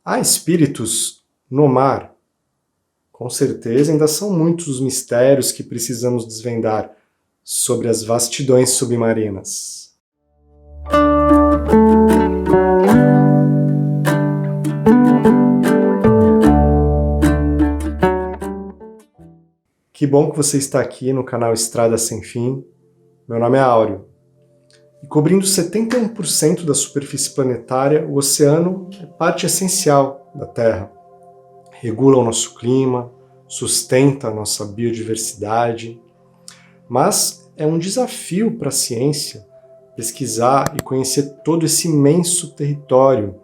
Há espíritos no mar? Com certeza, ainda são muitos os mistérios que precisamos desvendar sobre as vastidões submarinas. Que bom que você está aqui no canal Estrada Sem Fim. Meu nome é Áureo. E cobrindo 71% da superfície planetária, o oceano é parte essencial da Terra. Regula o nosso clima, sustenta a nossa biodiversidade, mas é um desafio para a ciência pesquisar e conhecer todo esse imenso território,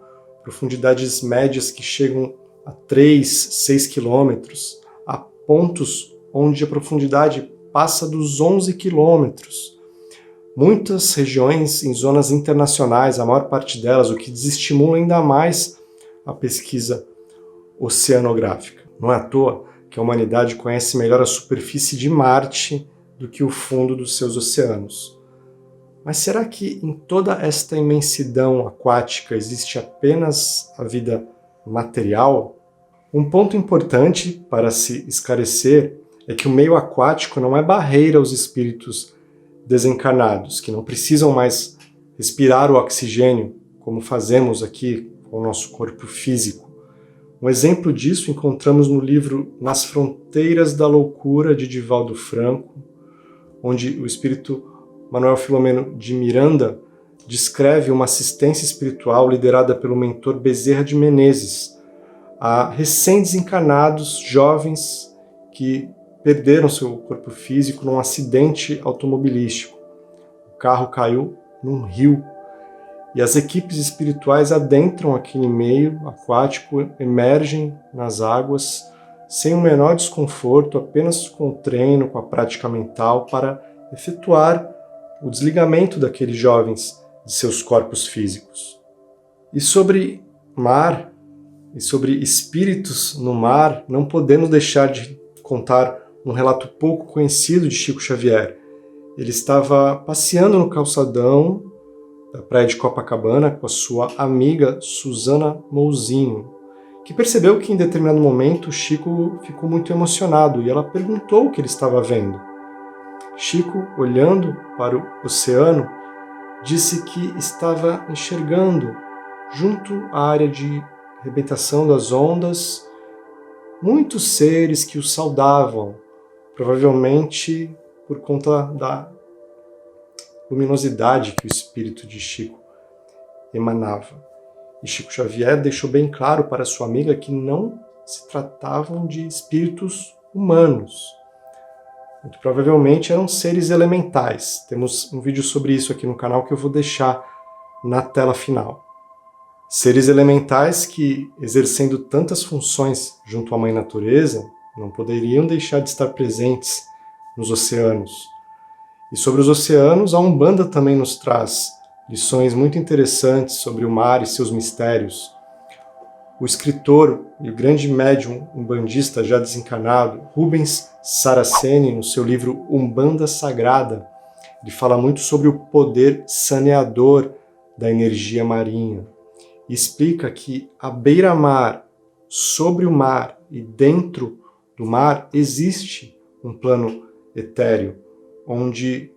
profundidades médias que chegam a 3, 6 quilômetros, a pontos onde a profundidade passa dos 11 quilômetros. Muitas regiões em zonas internacionais, a maior parte delas, o que desestimula ainda mais a pesquisa oceanográfica. Não é à toa que a humanidade conhece melhor a superfície de Marte do que o fundo dos seus oceanos. Mas será que em toda esta imensidão aquática existe apenas a vida material? Um ponto importante para se esclarecer é que o meio aquático não é barreira aos espíritos desencarnados, que não precisam mais respirar o oxigênio, como fazemos aqui com o nosso corpo físico. Um exemplo disso encontramos no livro Nas Fronteiras da Loucura, de Divaldo Franco, onde o espírito Manuel Filomeno de Miranda descreve uma assistência espiritual liderada pelo mentor Bezerra de Menezes a recém-desencarnados jovens que perderam seu corpo físico num acidente automobilístico. O carro caiu num rio e as equipes espirituais adentram aquele meio aquático, emergem nas águas sem o menor desconforto, apenas com o treino, com a prática mental, para efetuar o desligamento daqueles jovens de seus corpos físicos. E sobre mar, e sobre espíritos no mar, não podemos deixar de contar um relato pouco conhecido de Chico Xavier. Ele estava passeando no calçadão da praia de Copacabana com a sua amiga Susana Mouzinho, que percebeu que em determinado momento Chico ficou muito emocionado e ela perguntou o que ele estava vendo. Chico, olhando para o oceano, disse que estava enxergando, junto à área de arrebentação das ondas, muitos seres que o saudavam, provavelmente por conta da luminosidade que o espírito de Chico emanava. E Chico Xavier deixou bem claro para sua amiga que não se tratavam de espíritos humanos. Muito provavelmente eram seres elementais. Temos um vídeo sobre isso aqui no canal que eu vou deixar na tela final. Seres elementais que, exercendo tantas funções junto à Mãe Natureza, não poderiam deixar de estar presentes nos oceanos. E sobre os oceanos, a Umbanda também nos traz lições muito interessantes sobre o mar e seus mistérios. O escritor e o grande médium umbandista já desencarnado, Rubens Saraceni, no seu livro Umbanda Sagrada, ele fala muito sobre o poder saneador da energia marinha. E explica que à beira-mar, sobre o mar e dentro do mar existe um plano etéreo, onde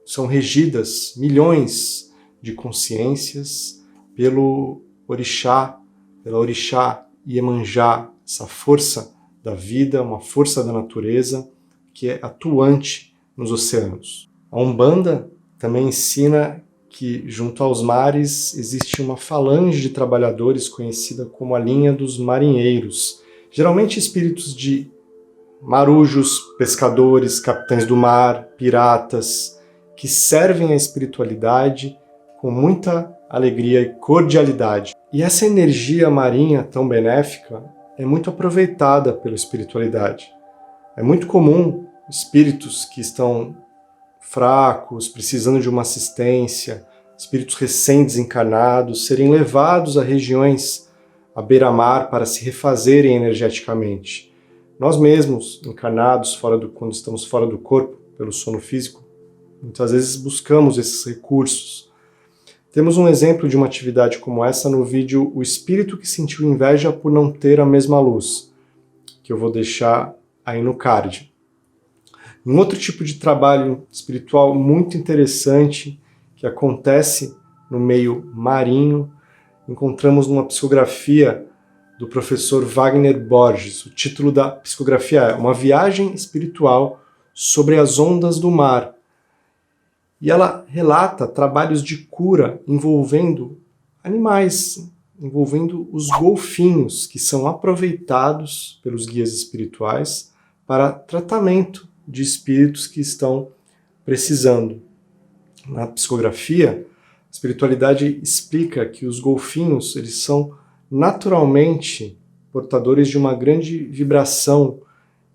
são regidas milhões de consciências pelo orixá, pela orixá Iemanjá, essa força da vida, uma força da natureza que é atuante nos oceanos. A Umbanda também ensina que junto aos mares existe uma falange de trabalhadores conhecida como a linha dos marinheiros, geralmente espíritos de marujos, pescadores, capitães do mar, piratas, que servem à espiritualidade com muita alegria e cordialidade. E essa energia marinha tão benéfica é muito aproveitada pela espiritualidade. É muito comum espíritos que estão fracos, precisando de uma assistência, espíritos recém-desencarnados, serem levados a regiões à beira-mar para se refazerem energeticamente. Nós mesmos, encarnados, quando estamos fora do corpo, pelo sono físico, muitas vezes buscamos esses recursos. Temos um exemplo de uma atividade como essa no vídeo O Espírito que Sentiu Inveja por Não Ter a Mesma Luz, que eu vou deixar aí no card. Um outro tipo de trabalho espiritual muito interessante que acontece no meio marinho, encontramos numa psicografia do professor Wagner Borges. O título da psicografia é Uma Viagem Espiritual sobre as Ondas do Mar. E ela relata trabalhos de cura envolvendo animais, envolvendo os golfinhos, que são aproveitados pelos guias espirituais para tratamento de espíritos que estão precisando. Na psicografia, a espiritualidade explica que os golfinhos eles são naturalmente portadores de uma grande vibração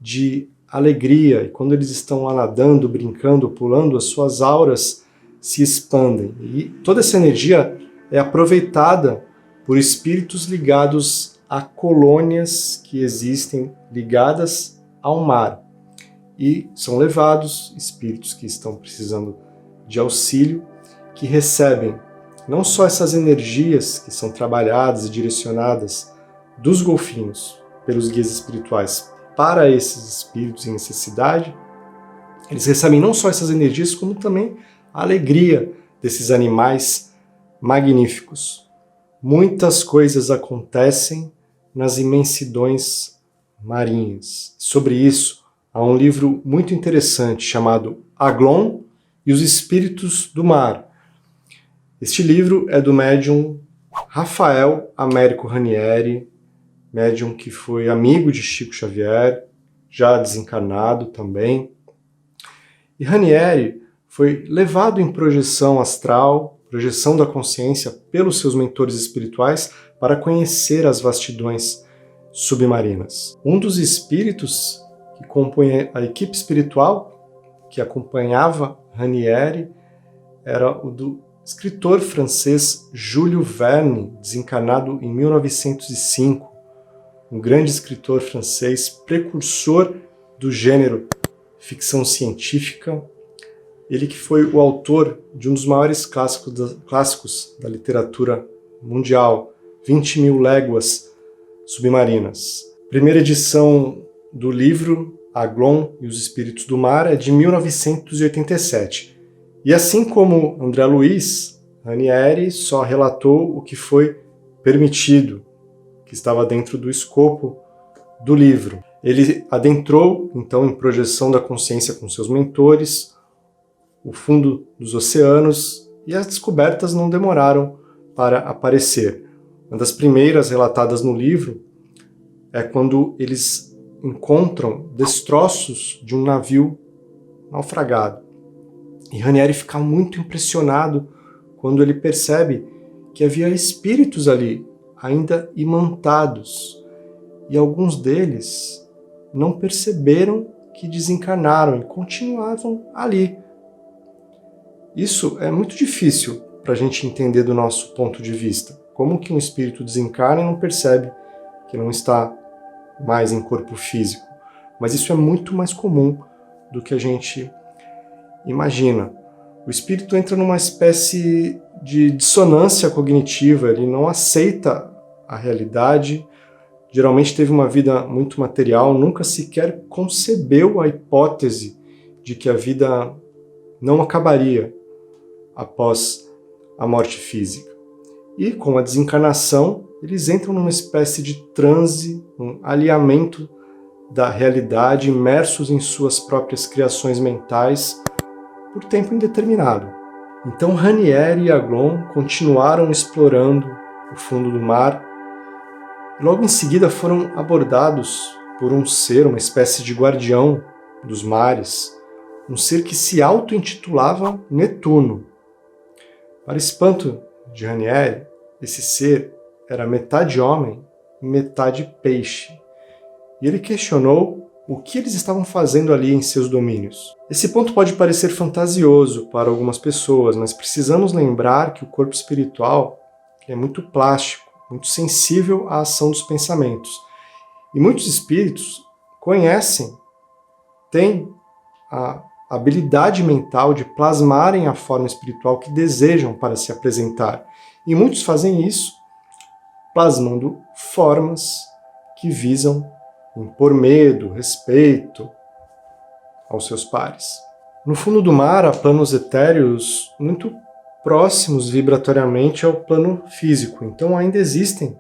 de alegria, e quando eles estão lá nadando, brincando, pulando, as suas auras se expandem. E toda essa energia é aproveitada por espíritos ligados a colônias que existem ligadas ao mar. E são levados espíritos que estão precisando de auxílio, que recebem não só essas energias que são trabalhadas e direcionadas dos golfinhos pelos guias espirituais para esses espíritos em necessidade, eles recebem não só essas energias, como também a alegria desses animais magníficos. Muitas coisas acontecem nas imensidões marinhas. Sobre isso, há um livro muito interessante chamado Aglon e os Espíritos do Mar. Este livro é do médium Rafael Américo Ranieri, médium que foi amigo de Chico Xavier, já desencarnado também. E Ranieri foi levado em projeção astral, projeção da consciência, pelos seus mentores espirituais para conhecer as vastidões submarinas. Um dos espíritos que compõe a equipe espiritual que acompanhava Ranieri era o do escritor francês Júlio Verne, desencarnado em 1905, um grande escritor francês, precursor do gênero ficção científica, ele que foi o autor de um dos maiores clássicos da literatura mundial, 20.000 Léguas Submarinas. Primeira edição do livro Aglon e os Espíritos do Mar é de 1987. E assim como André Luiz, Ranieri só relatou o que foi permitido, que estava dentro do escopo do livro. Ele adentrou, então, em projeção da consciência com seus mentores, o fundo dos oceanos, e as descobertas não demoraram para aparecer. Uma das primeiras relatadas no livro é quando eles encontram destroços de um navio naufragado. E Ranieri fica muito impressionado quando ele percebe que havia espíritos ali, ainda imantados, e alguns deles não perceberam que desencarnaram e continuavam ali. Isso é muito difícil para a gente entender do nosso ponto de vista. Como que um espírito desencarna e não percebe que não está mais em corpo físico? Mas isso é muito mais comum do que a gente imagina. O espírito entra numa espécie de dissonância cognitiva, ele não aceita a realidade, geralmente teve uma vida muito material, nunca sequer concebeu a hipótese de que a vida não acabaria após a morte física. E com a desencarnação, eles entram numa espécie de transe, um alinhamento da realidade, imersos em suas próprias criações mentais por tempo indeterminado. Então Ranieri e Aglon continuaram explorando o fundo do mar. Logo em seguida foram abordados por um ser, uma espécie de guardião dos mares, um ser que se auto-intitulava Netuno. Para espanto de Ranieri, esse ser era metade homem e metade peixe. E ele questionou o que eles estavam fazendo ali em seus domínios. Esse ponto pode parecer fantasioso para algumas pessoas, mas precisamos lembrar que o corpo espiritual é muito plástico, muito sensível à ação dos pensamentos. E muitos espíritos conhecem, têm a habilidade mental de plasmarem a forma espiritual que desejam para se apresentar. E muitos fazem isso plasmando formas que visam impor medo, respeito aos seus pares. No fundo do mar há planos etéreos muito próximos vibratoriamente ao plano físico. Então ainda existem,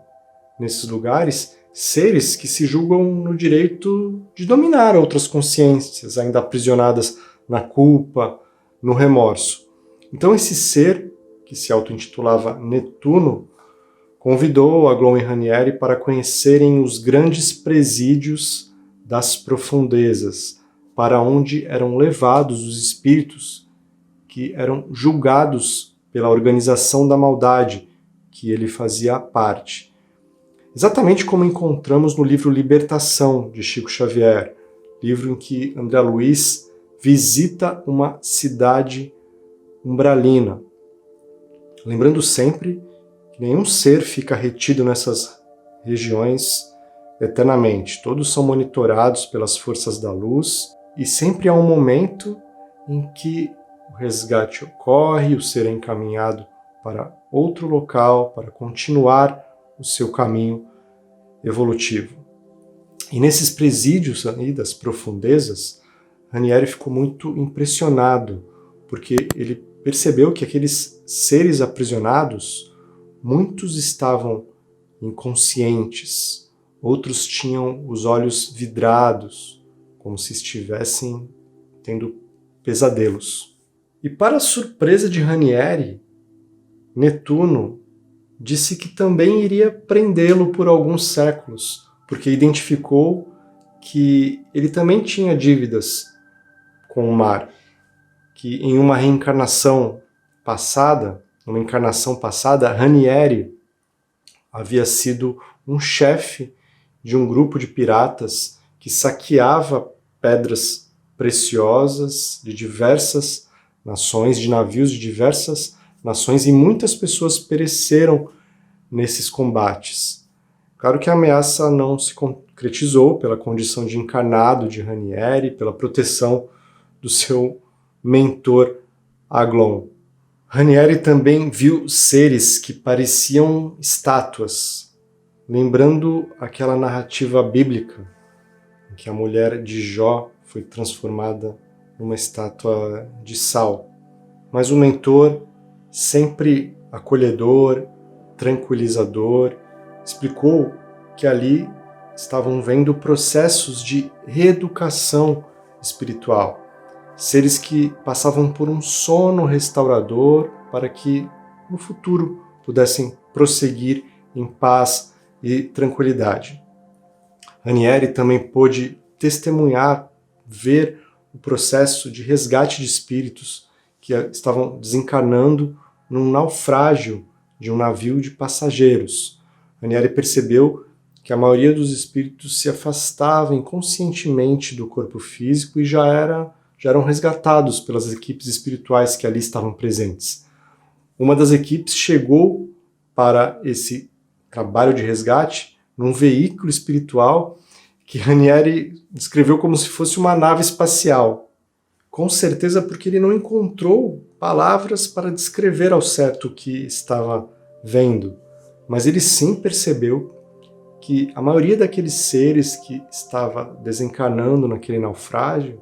nesses lugares, seres que se julgam no direito de dominar outras consciências, ainda aprisionadas na culpa, no remorso. Então esse ser, que se auto-intitulava Netuno, convidou Aglon e Ranieri para conhecerem os grandes presídios das profundezas, para onde eram levados os espíritos que eram julgados pela organização da maldade, que ele fazia parte. Exatamente como encontramos no livro Libertação, de Chico Xavier, livro em que André Luiz visita uma cidade umbralina. Lembrando sempre que nenhum ser fica retido nessas regiões eternamente. Todos são monitorados pelas forças da luz e sempre há um momento em que o resgate ocorre, o ser é encaminhado para outro local, para continuar o seu caminho evolutivo. E nesses presídios aí das profundezas, Ranieri ficou muito impressionado, porque ele percebeu que aqueles seres aprisionados, muitos estavam inconscientes, outros tinham os olhos vidrados, como se estivessem tendo pesadelos. E para a surpresa de Ranieri, Netuno disse que também iria prendê-lo por alguns séculos, porque identificou que ele também tinha dívidas com o mar, que em uma encarnação passada, Ranieri havia sido um chefe de um grupo de piratas que saqueava pedras preciosas de diversas nações, de navios de diversas nações, e muitas pessoas pereceram nesses combates. Claro que a ameaça não se concretizou pela condição de encarnado de Ranieri, pela proteção do seu mentor Aglon. Ranieri também viu seres que pareciam estátuas, lembrando aquela narrativa bíblica em que a mulher de Jó foi transformada numa estátua de sal. Mas o mentor, sempre acolhedor, tranquilizador, explicou que ali estavam vendo processos de reeducação espiritual. Seres que passavam por um sono restaurador para que, no futuro, pudessem prosseguir em paz e tranquilidade. Ranieri também pôde testemunhar, ver o processo de resgate de espíritos que estavam desencarnando num naufrágio de um navio de passageiros. Ranieri percebeu que a maioria dos espíritos se afastava inconscientemente do corpo físico e já eram resgatados pelas equipes espirituais que ali estavam presentes. Uma das equipes chegou para esse trabalho de resgate num veículo espiritual que Ranieri descreveu como se fosse uma nave espacial. Com certeza porque ele não encontrou palavras para descrever ao certo o que estava vendo, mas ele sim percebeu que a maioria daqueles seres que estava desencarnando naquele naufrágio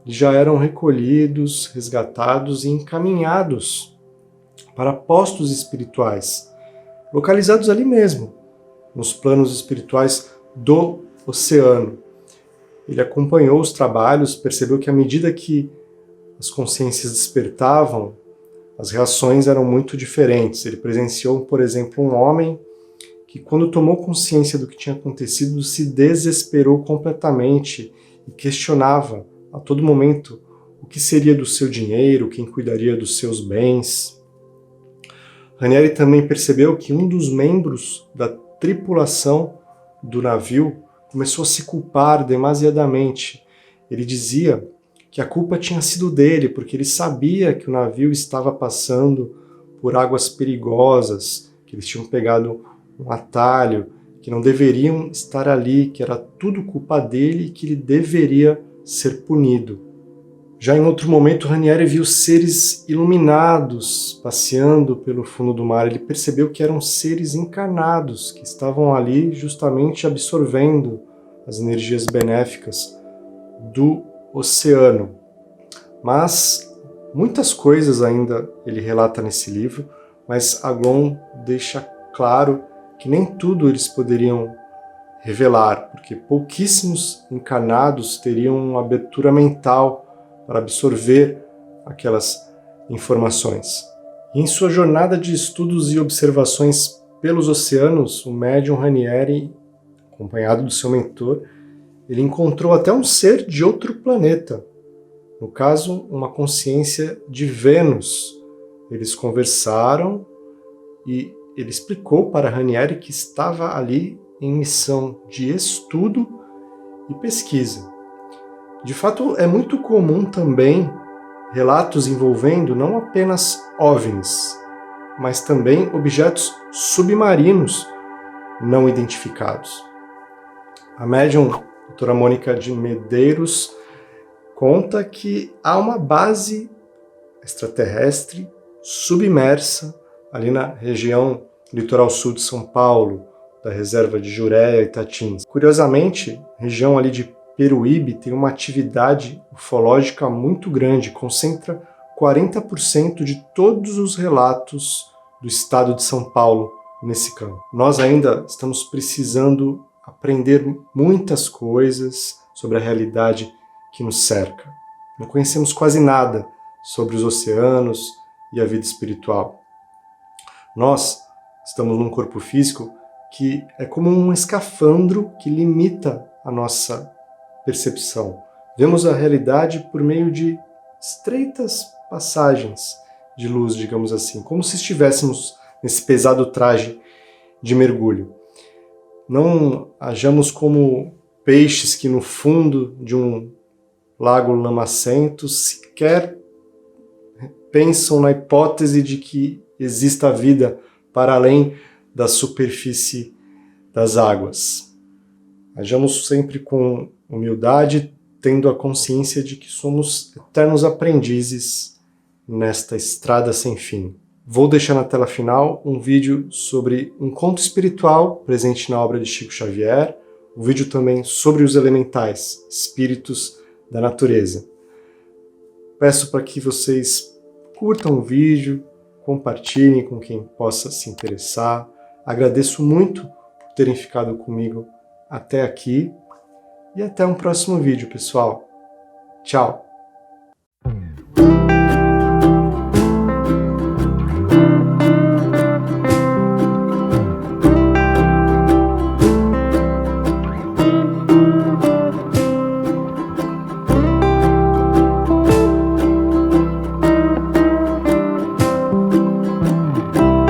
já eram recolhidos, resgatados e encaminhados para postos espirituais, localizados ali mesmo, nos planos espirituais do oceano. Ele acompanhou os trabalhos, percebeu que à medida que as consciências despertavam, as reações eram muito diferentes. Ele presenciou, por exemplo, um homem que, quando tomou consciência do que tinha acontecido, se desesperou completamente e questionava a todo momento o que seria do seu dinheiro, quem cuidaria dos seus bens. Ranieri também percebeu que um dos membros da tripulação do navio começou a se culpar demasiadamente. Ele dizia que a culpa tinha sido dele, porque ele sabia que o navio estava passando por águas perigosas, que eles tinham pegado um atalho, que não deveriam estar ali, que era tudo culpa dele e que ele deveria ser punido. Já em outro momento, Ranieri viu seres iluminados passeando pelo fundo do mar. Ele percebeu que eram seres encarnados que estavam ali justamente absorvendo as energias benéficas do oceano. Mas muitas coisas ainda ele relata nesse livro, mas Agon deixa claro que nem tudo eles poderiam revelar, porque pouquíssimos encarnados teriam uma abertura mental para absorver aquelas informações. E em sua jornada de estudos e observações pelos oceanos, o médium Ranieri, acompanhado do seu mentor, ele encontrou até um ser de outro planeta, no caso, uma consciência de Vênus. Eles conversaram e ele explicou para Ranieri que estava ali em missão de estudo e pesquisa. De fato, é muito comum também relatos envolvendo não apenas OVNIs, mas também objetos submarinos não identificados. A médium doutora Mônica de Medeiros conta que há uma base extraterrestre submersa ali na região litoral sul de São Paulo, da reserva de Jureia e Tatins. Curiosamente, a região ali de Peruíbe tem uma atividade ufológica muito grande, concentra 40% de todos os relatos do estado de São Paulo nesse campo. Nós ainda estamos precisando aprender muitas coisas sobre a realidade que nos cerca. Não conhecemos quase nada sobre os oceanos e a vida espiritual. Nós estamos num corpo físico que é como um escafandro que limita a nossa percepção. Vemos a realidade por meio de estreitas passagens de luz, digamos assim, como se estivéssemos nesse pesado traje de mergulho. Não hajamos como peixes que no fundo de um lago lamacento sequer pensam na hipótese de que exista vida para além da superfície das águas. Hajamos sempre com humildade, tendo a consciência de que somos eternos aprendizes nesta estrada sem fim. Vou deixar na tela final um vídeo sobre um conto espiritual presente na obra de Chico Xavier, um vídeo também sobre os elementais, espíritos da natureza. Peço para que vocês curtam o vídeo, compartilhem com quem possa se interessar. Agradeço muito por terem ficado comigo até aqui e até um próximo vídeo, pessoal. Tchau!